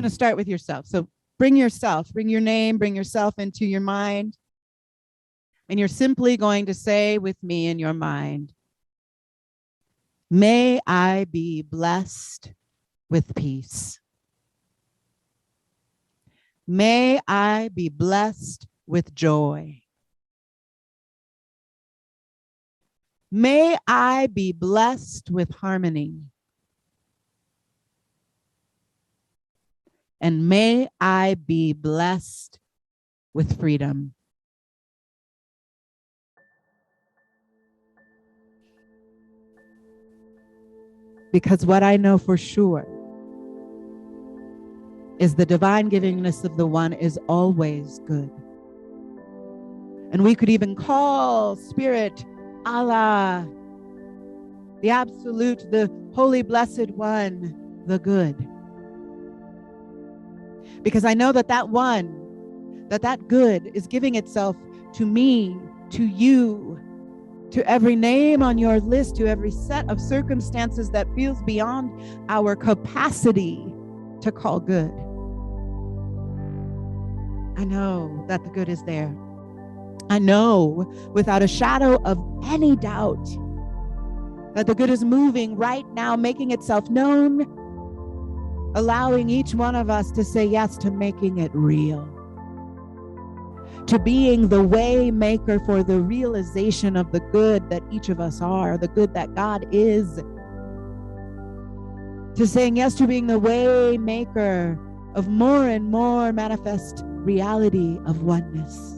to start with yourself. So bring yourself, bring your name, bring yourself into your mind. And you're simply going to say with me in your mind, may I be blessed with peace. May I be blessed with joy. May I be blessed with harmony. And may I be blessed with freedom. Because what I know for sure is the divine givingness of the one is always good. And we could even call Spirit, Allah, the Absolute, the Holy Blessed One, the good. Because I know that that one, that good is giving itself to me, to you, to every name on your list, to every set of circumstances that feels beyond our capacity to call good. I know that the good is there. I know without a shadow of any doubt that the good is moving right now, making itself known, allowing each one of us to say yes to making it real, to being the way maker for the realization of the good that each of us are, the good that God is, to saying yes to being the way maker of more and more manifest reality of oneness.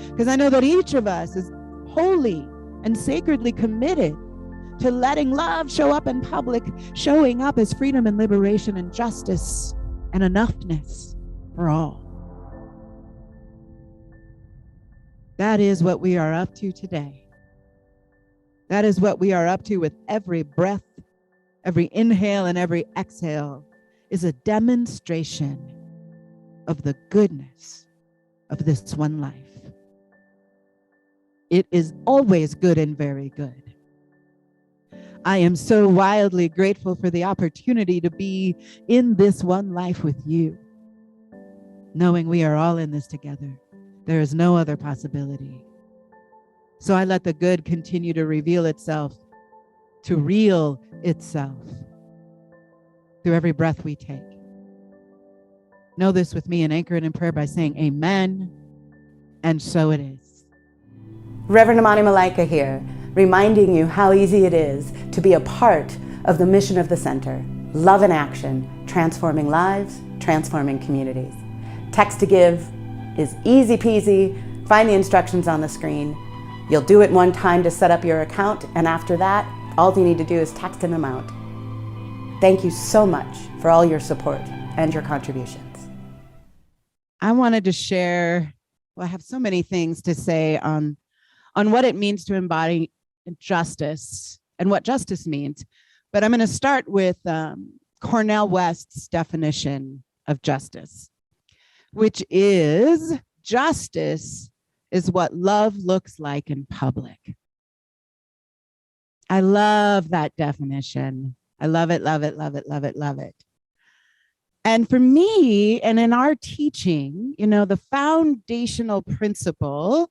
Because I know that each of us is wholly and sacredly committed to letting love show up in public, showing up as freedom and liberation and justice and enoughness for all. That is what we are up to today. That is what we are up to with every breath, every inhale and every exhale is a demonstration of the goodness of this one life. It is always good and very good. I am so wildly grateful for the opportunity to be in this one life with you, knowing we are all in this together. There is no other possibility. So I let the good continue to reveal itself, to reel itself through every breath we take. Know this with me and anchor it in prayer by saying amen, and so it is. Reverend Amani Malaika here, reminding you how easy it is to be a part of the mission of the center. Love in action, transforming lives, transforming communities. Text to give is easy peasy. Find the instructions on the screen. You'll do it one time to set up your account, and after that, all you need to do is text an amount. Thank you so much for all your support and your contributions. I wanted to share, well, I have so many things to say on what it means to embody justice and what justice means. But I'm going to start with Cornel West's definition of justice, which is justice is what love looks like in public. I love that definition. I love it, love it, love it, love it, love it. And for me, and in our teaching, the foundational principle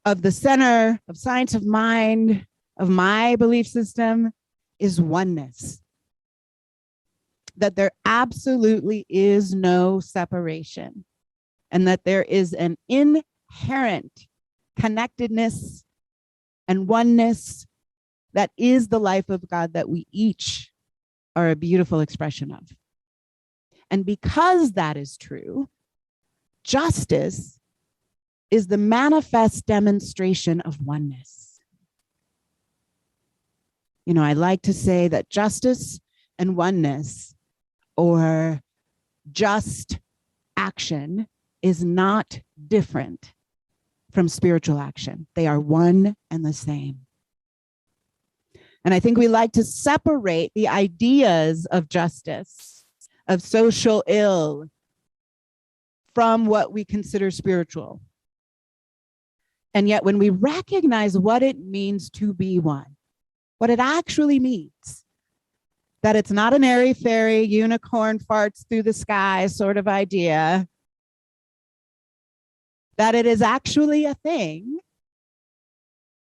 of the Center of Science of Mind, of my belief system, is oneness. That there absolutely is no separation, and that there is an inherent connectedness and oneness that is the life of God that we each are a beautiful expression of. And because that is true, justice is the manifest demonstration of oneness. I like to say that justice and oneness, or just action, is not different from spiritual action. They are one and the same. And I think we like to separate the ideas of justice, of social ill, from what we consider spiritual. And yet when we recognize what it means to be one, what it actually means, that it's not an airy fairy unicorn farts through the sky sort of idea, that it is actually a thing,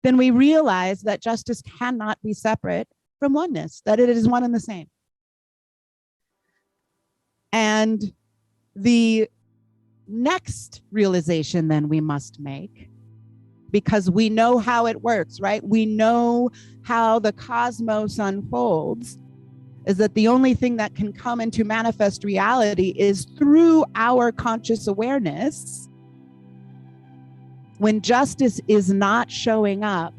then we realize that justice cannot be separate from oneness, that it is one and the same. And the next realization then we must make, because we know how it works, right? We know how the cosmos unfolds, is that the only thing that can come into manifest reality is through our conscious awareness. When justice is not showing up,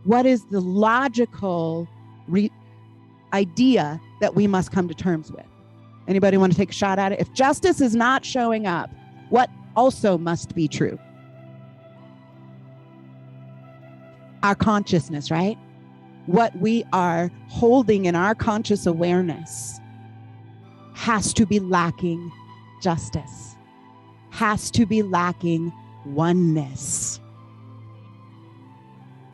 what is the logical idea that we must come to terms with? Anybody want to take a shot at it? If justice is not showing up, what also must be true? Our consciousness, right? What we are holding in our conscious awareness has to be lacking justice, has to be lacking oneness.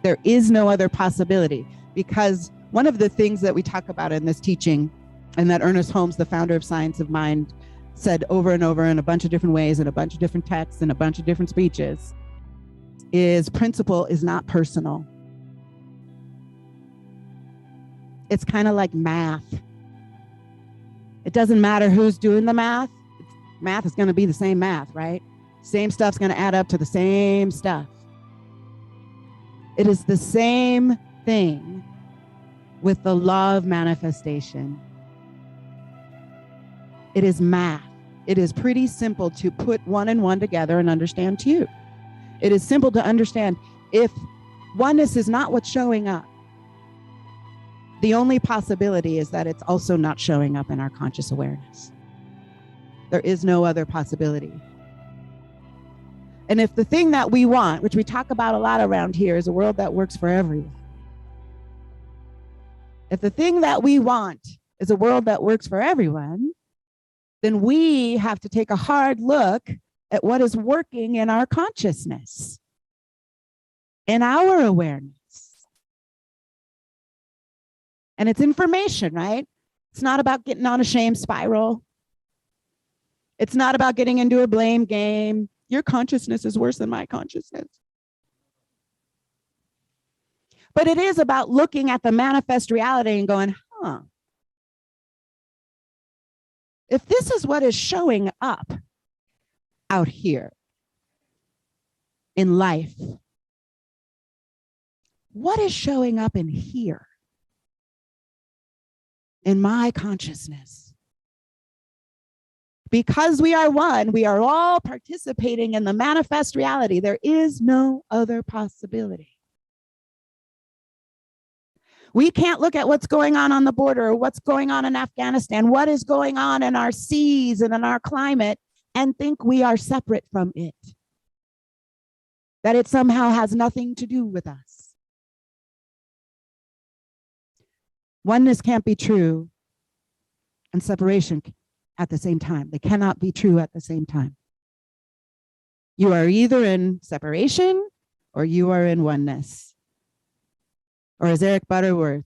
There is no other possibility, because one of the things that we talk about in this teaching, and that Ernest Holmes, the founder of Science of Mind, said over and over in a bunch of different ways, in a bunch of different texts, in a bunch of different speeches, is principle is not personal. It's kind of like math. It doesn't matter who's doing the math. Math is going to be the same math, right? Same stuff's going to add up to the same stuff. It is the same thing with the law of manifestation. It is math. It is pretty simple to put one and one together and understand two. It is simple to understand if oneness is not what's showing up, the only possibility is that it's also not showing up in our conscious awareness. There is no other possibility. And if the thing that we want, which we talk about a lot around here, is a world that works for everyone, if the thing that we want is a world that works for everyone, then we have to take a hard look at what is working in our consciousness, in our awareness. And it's information, right? It's not about getting on a shame spiral. It's not about getting into a blame game. Your consciousness is worse than my consciousness. But it is about looking at the manifest reality and going, if this is what is showing up out here in life, what is showing up in here in my consciousness? Because we are one, we are all participating in the manifest reality. There is no other possibility. We can't look at what's going on the border, or what's going on in Afghanistan, what is going on in our seas and in our climate, and think we are separate from it, that it somehow has nothing to do with us. Oneness can't be true and separation at the same time. They cannot be true at the same time. You are either in separation or you are in oneness. Or as Eric Butterworth,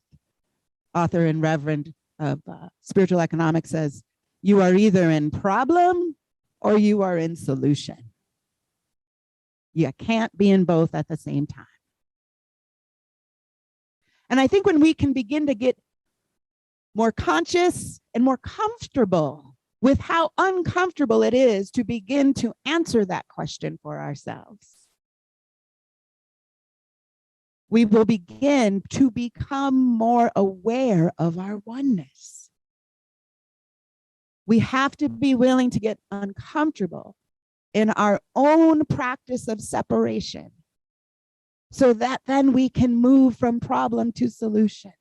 author and reverend of spiritual economics, says, you are either in problem or you are in solution. You can't be in both at the same time. And I think when we can begin to get more conscious and more comfortable with how uncomfortable it is to begin to answer that question for ourselves, we will begin to become more aware of our oneness. We have to be willing to get uncomfortable in our own practice of separation, so that then we can move from problem to solution.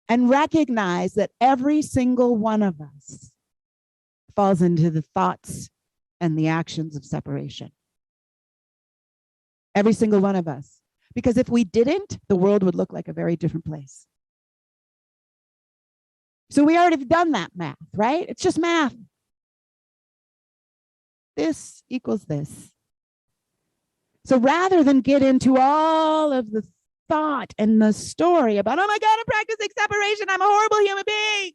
And recognize that every single one of us falls into the thoughts and the actions of separation. Every single one of us. Because if we didn't, the world would look like a very different place. So we already done that math, right? It's just math. This equals this. So rather than get into all of the thought and the story about, oh my God, I'm practicing separation. I'm a horrible human being.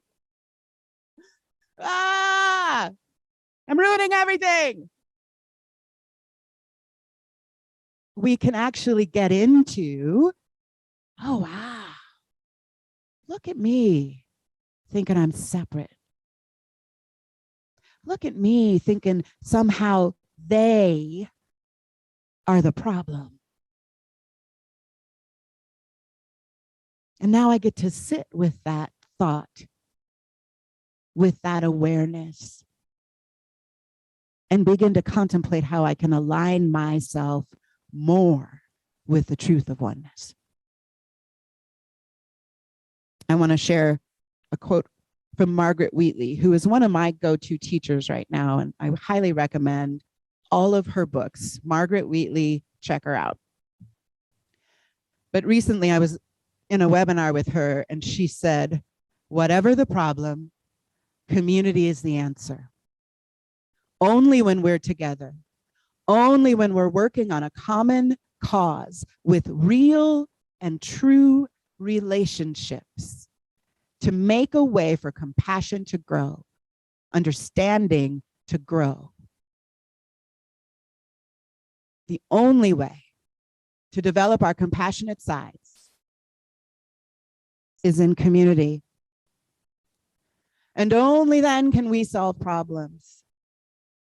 Ah, I'm ruining everything. We can actually get into, oh, wow, look at me thinking I'm separate. Look at me thinking somehow they are the problem. And now I get to sit with that thought, with that awareness, and begin to contemplate how I can align myself more with the truth of oneness. I want to share a quote from Margaret Wheatley, who is one of my go-to teachers right now, and I highly recommend all of her books. Margaret Wheatley, check her out. But recently I was in a webinar with her, and she said, whatever the problem, community is the answer. Only when we're together, only when we're working on a common cause with real and true relationships to make a way for compassion to grow, understanding to grow. The only way to develop our compassionate sides is in community. And only then can we solve problems.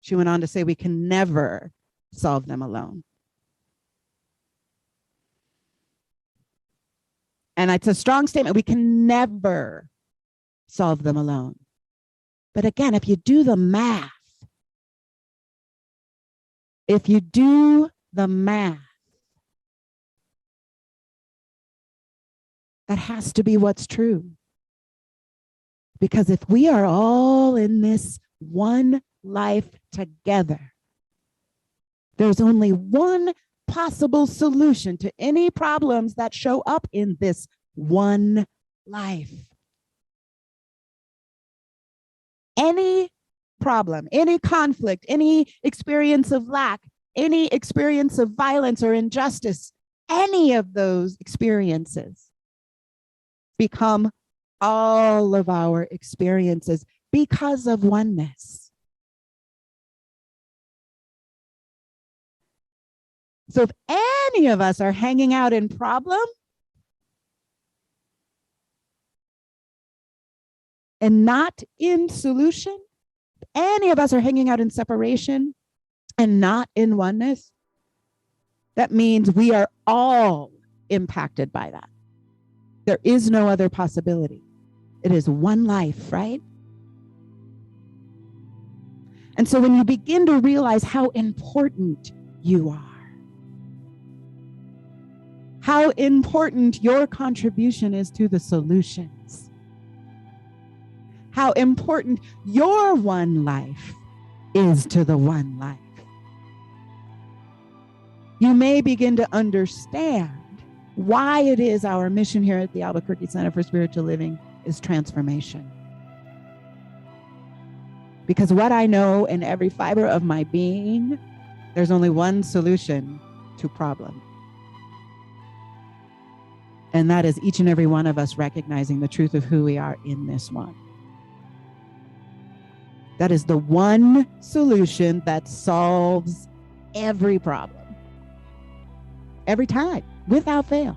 She went on to say we can never solve them alone. And it's a strong statement. We can never solve them alone. But again, if you do the math, that has to be what's true. Because if we are all in this one life together, there's only one possible solution to any problems that show up in this one life. Any problem, any conflict, any experience of lack, any experience of violence or injustice, any of those experiences become all of our experiences because of oneness. So if any of us are hanging out in problem and not in solution, if any of us are hanging out in separation and not in oneness, that means we are all impacted by that. There is no other possibility. It is one life, right? And so when you begin to realize how important you are, how important your contribution is to the solutions, how important your one life is to the one life, you may begin to understand why it is our mission here at the Albuquerque Center for Spiritual Living is transformation. Because what I know in every fiber of my being, there's only one solution to problem. And that is each and every one of us recognizing the truth of who we are in this one. That is the one solution that solves every problem. Every time, without fail.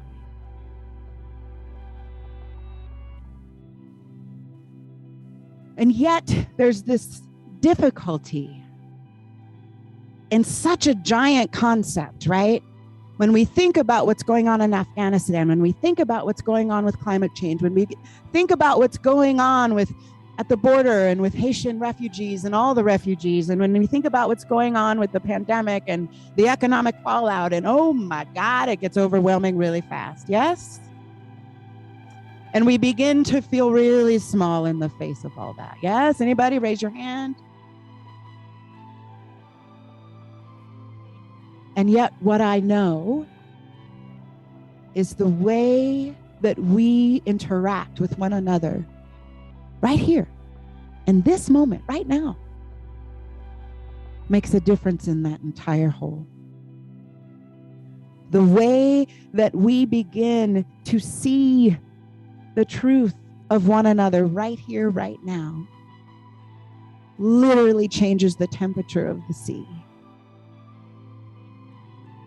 And yet there's this difficulty in such a giant concept, right? When we think about what's going on in Afghanistan, when we think about what's going on with climate change, when we think about what's going on with at the border and with Haitian refugees and all the refugees, and when we think about what's going on with the pandemic and the economic fallout, and oh my God, it gets overwhelming really fast, yes? And we begin to feel really small in the face of all that, yes? Anybody raise your hand? And yet what I know is the way that we interact with one another right here, in this moment, right now, makes a difference in that entire whole. The way that we begin to see the truth of one another right here, right now, literally changes the temperature of the sea.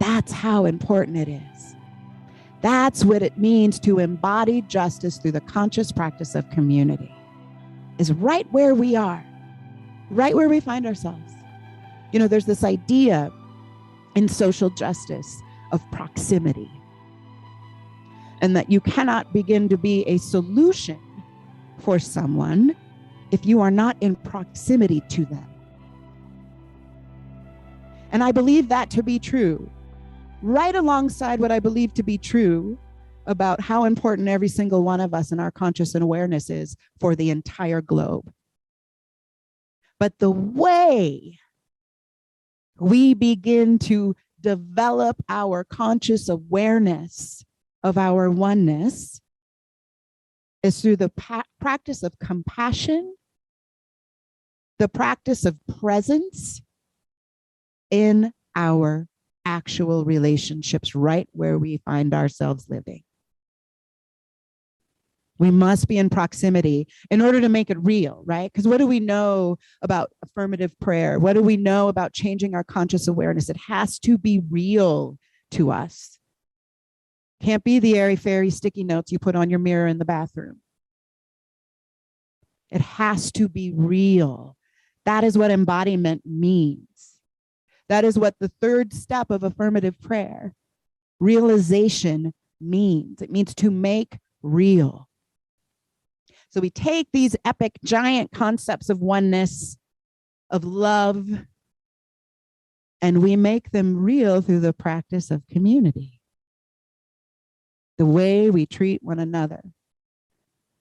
That's how important it is. That's what it means to embody justice through the conscious practice of community, is right where we are, right where we find ourselves. You know, there's this idea in social justice of proximity, and that you cannot begin to be a solution for someone if you are not in proximity to them. And I believe that to be true, right alongside what I believe to be true about how important every single one of us in our conscious and awareness is for the entire globe. But the way we begin to develop our conscious awareness of our oneness is through the practice of compassion, the practice of presence in our actual relationships, right where we find ourselves living. We must be in proximity in order to make it real, right? Because what do we know about affirmative prayer? What do we know about changing our conscious awareness? It has to be real to us. Can't be the airy-fairy sticky notes you put on your mirror in the bathroom. It has to be real. That is what embodiment means. That is what the third step of affirmative prayer, realization, means. It means to make real. So we take these epic, giant concepts of oneness, of love, and we make them real through the practice of community. The way we treat one another,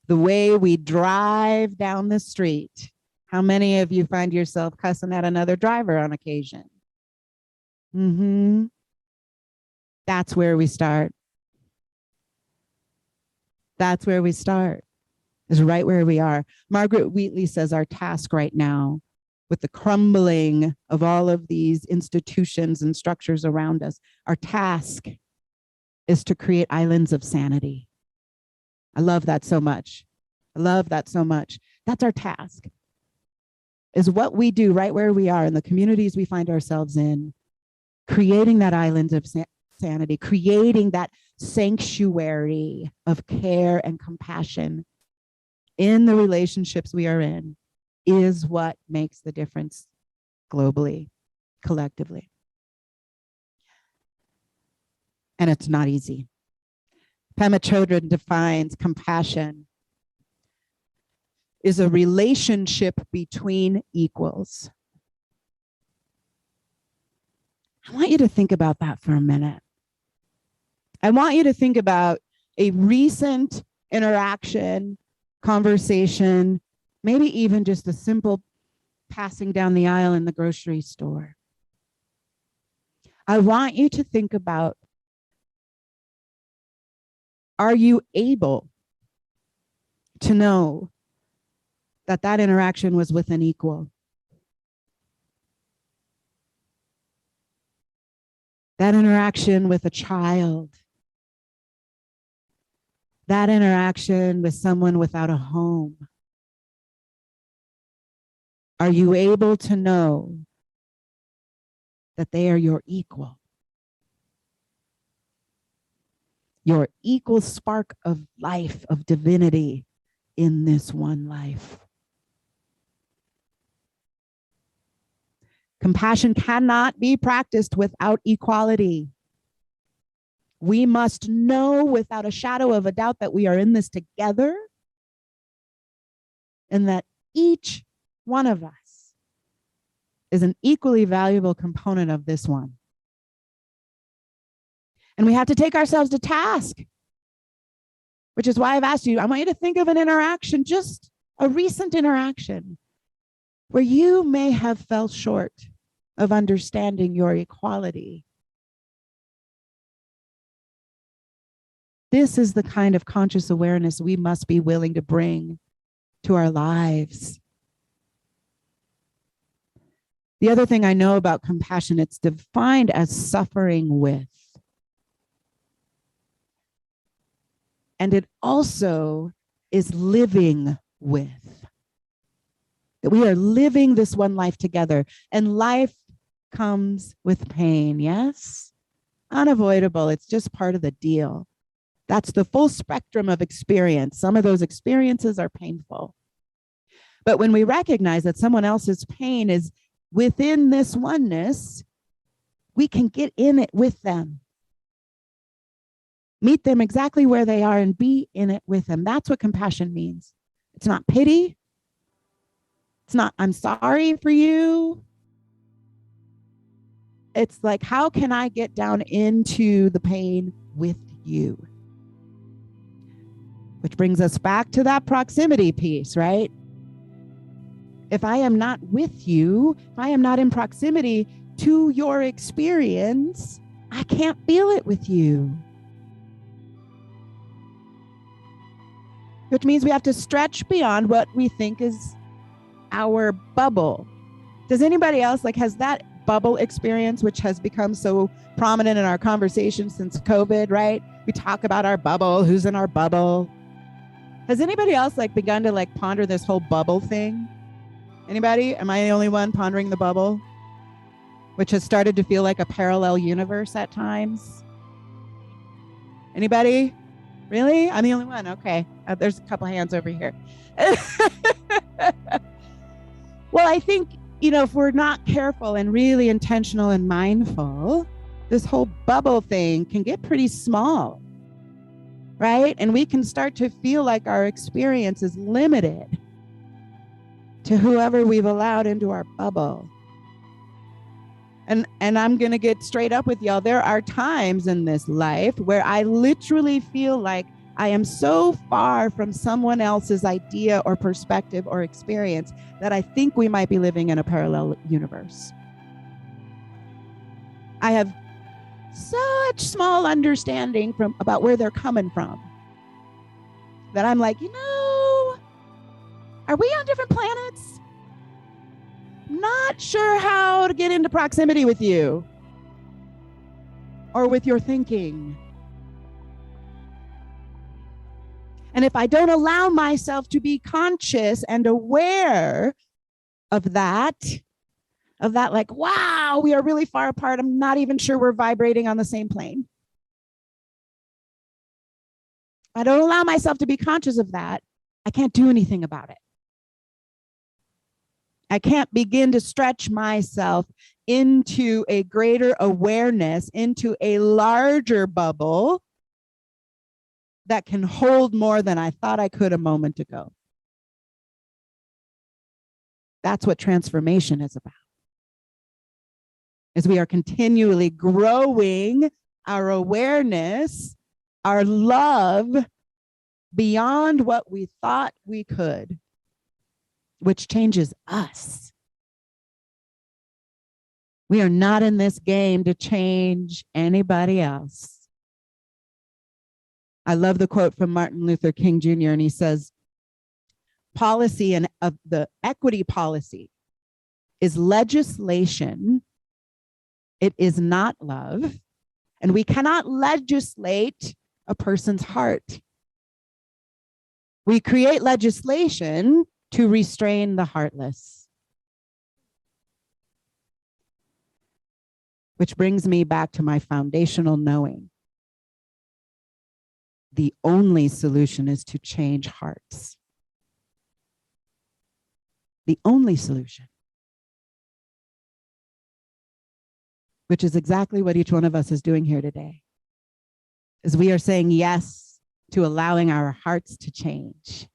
the way we drive down the street. How many of you find yourself cussing at another driver on occasion? That's where we start. That's where we start, is right where we are. Margaret Wheatley says our task right now, with the crumbling of all of these institutions and structures around us, our task is to create islands of sanity. I love that so much. I love that so much. That's our task, is what we do right where we are in the communities we find ourselves in, creating that island of sanity, creating that sanctuary of care and compassion in the relationships we are in, is what makes the difference globally, collectively. And it's not easy. Pema Chodron defines compassion is a relationship between equals. I want you to think about that for a minute. I want you to think about a recent interaction, conversation, maybe even just a simple passing down the aisle in the grocery store. I want you to think about, are you able to know that that interaction was with an equal? That interaction with a child, that interaction with someone without a home. Are you able to know that they are your equal? Your equal spark of life, of divinity in this one life. Compassion cannot be practiced without equality. We must know without a shadow of a doubt that we are in this together, and that each one of us is an equally valuable component of this one. And we have to take ourselves to task, which is why I've asked you, I want you to think of an interaction, just a recent interaction, where you may have fell short of understanding your equality. This is the kind of conscious awareness we must be willing to bring to our lives. The other thing I know about compassion, it's defined as suffering with. And it also is living with. That we are living this one life together. And life comes with pain, yes? Unavoidable. It's just part of the deal. That's the full spectrum of experience. Some of those experiences are painful. But when we recognize that someone else's pain is within this oneness, we can get in it with them. Meet them exactly where they are and be in it with them. That's what compassion means. It's not pity. It's not, I'm sorry for you. It's like, how can I get down into the pain with you? Which brings us back to that proximity piece, right? If I am not with you, if I am not in proximity to your experience, I can't feel it with you. Which means we have to stretch beyond what we think is our bubble. Does anybody else has that bubble experience, which has become so prominent in our conversation since COVID, right? We talk about our bubble, who's in our bubble. Has anybody else begun to ponder this whole bubble thing? Anybody? Am I the only one pondering the bubble? Which has started to feel like a parallel universe at times. Anybody? Really? I'm the only one. Okay. There's a couple hands over here. Well, I think, if we're not careful and really intentional and mindful, this whole bubble thing can get pretty small, right? And we can start to feel like our experience is limited to whoever we've allowed into our bubble. And I'm going to get straight up with y'all. There are times in this life where I literally feel like I am so far from someone else's idea or perspective or experience that I think we might be living in a parallel universe. I have such small understanding about where they're coming from that I'm like, are we on different planets? Not sure how to get into proximity with you or with your thinking. And if I don't allow myself to be conscious and aware of that, wow, we are really far apart. I'm not even sure we're vibrating on the same plane. If I don't allow myself to be conscious of that, I can't do anything about it. I can't begin to stretch myself into a greater awareness, into a larger bubble that can hold more than I thought I could a moment ago. That's what transformation is about. As we are continually growing our awareness, our love beyond what we thought we could, which changes us. We are not in this game to change anybody else. I love the quote from Martin Luther King Jr., and he says, policy and of the equity policy is legislation. It is not love. And we cannot legislate a person's heart. We create legislation to restrain the heartless. Which brings me back to my foundational knowing. The only solution is to change hearts. The only solution. Which is exactly what each one of us is doing here today. Is we are saying yes to allowing our hearts to change.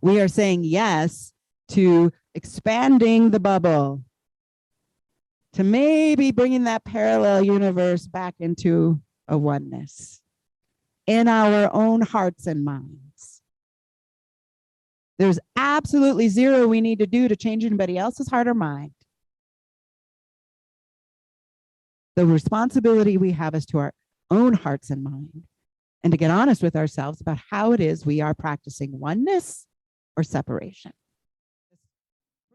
We are saying yes to expanding the bubble, to maybe bringing that parallel universe back into a oneness in our own hearts and minds. There's absolutely zero we need to do to change anybody else's heart or mind. The responsibility we have is to our own hearts and mind, and to get honest with ourselves about how it is we are practicing oneness or separation.